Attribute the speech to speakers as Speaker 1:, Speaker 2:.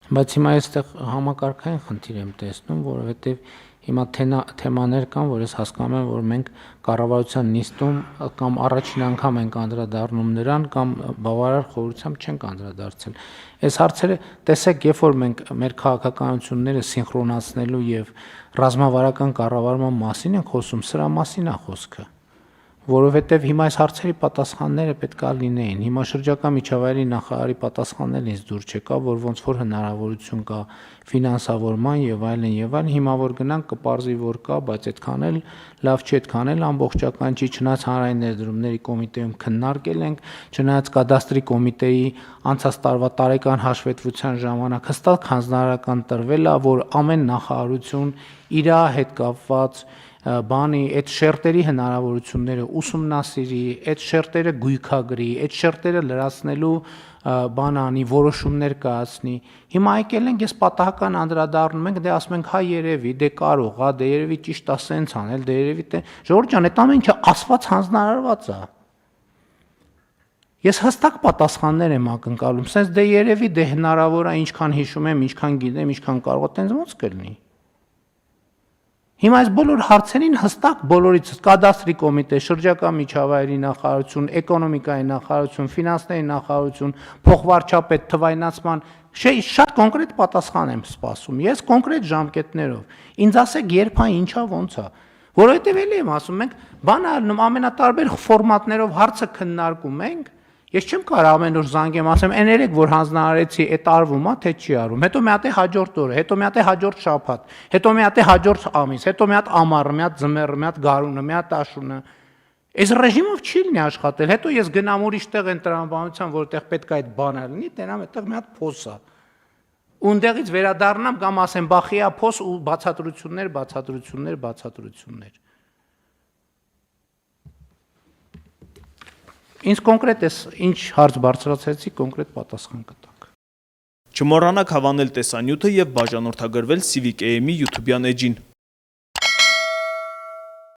Speaker 1: Բայց հիմա այստեղ համակարգային խնդիր եմ տեսնում, որովհետև հիմա թեմաներ կան, որ ես հասկանում եմ, որ մենք կառավարության նիստում կամ առաջին անգամ ենք անդրադառնում նրան կամ բավարար խորությամբ չենք անդրադարձել։ Այս հարցերը տեսեք, երբ որ մենք մեր քաղաքականությունները սինխրոնացնելու եւ ռազմավարական կառավարման մասին ենք խոսում, սրա մասին է խոսքը։ Որովհետև հիմա այս հարցերի պատասխանները պետքա լինեին։ Հիմա շրջակա միջավայրի նախարարի պատասխանն ինձ դուր չեկա, որ ոնց որ հնարավորություն կա ֆինանսավորման եւ այլն եւ այլն, հիմա որ գնանք կպարզվի որ կա, բայց այդքան էլ լավ չի, այդքան էլ ամբողջական չի, չնայած հանրային ներդրումների կոմիտեում քննարկել ենք, չնայած կադաստրի կոմիտեի անցած տարվա տարեկան հաշվետվության ժամանակ հստակ հանձնարարական տրվել է, որ ամեն նախարարություն իր հետ կապված բանի այդ շերտերի հնարավորությունները ուսումնասիրի, այդ շերտերը գույքագրի, այդ շերտերը լրացնելու բան անի, որոշումներ կայացնի։ Հիմա եկել ենք, ես պատահական անդրադառնում ենք, դե ասում ենք, հա երևի, դե կարող է, դե երևի ճիշտ է սենց անել, դե երևի դե Ժողովուրդ ջան, այդ ամեն ինչը ասված հանձնարարված է։ Ես հստակ պատասխաններ եմ ակնկալում, սենց դե երևի, դե հնարավոր է, ինչքան հիշում եմ, ինչքան գիտեմ, ինչքան կարող է, տենց ոնց կլինի։ Հիմա այս բոլոր հարցերին հստակ բոլորից կադաստրի կոմիտե, շրջակա միջավայրի նախարարություն, էկոնոմիկայի նախարարություն, ֆինանսների նախարարություն, փոխվարչապետ, թվայնացման շատ կոնկրետ պատասխան եմ սպասում։ Ես կոնկրետ ժամկետներով։ Ինձ ասեք երբ է, ինչա, ոնց է։ Որովհետև էլի եմ ասում, մենք բան ալնում ամենատարբեր ֆորմատներով հարցը քննարկում ենք։ Ես չեմ կարող ամեն օր զանգեմ, ասեմ, այն երեք որ հանձնարարեցի, այդ արվում է, թե չի արվում։ Հետո մի հատ է հաջորդ օրը, հետո մի հատ է հաջորդ շաբաթ, հետո մի հատ է հաջորդ ամիս, հետո մի հատ ամառը, մի հատ ձմեռը, մի հատ գարունը, մի հատ աշունը։ Այս ռեժիմով չի լինի աշխատել։ Հետո ես գնամ ուրիշ տեղ են տրամաբանության, որտեղ պետք է այդ բանը լինի, տենամ այդտեղ մի հատ փոս է։ Ունդեղից վերադառնամ կամ ասեմ, բախիա փոս ու բացատրություններ։ Ինձ կոնկրետ էս ինչ հարց բարձրացրեցի, կոնկրետ պատասխան կտանք։
Speaker 2: Չմոռանաք հավանել տեսանյութը եւ բաժանորդագրվել Civic AM-ի YouTube-յան էջին։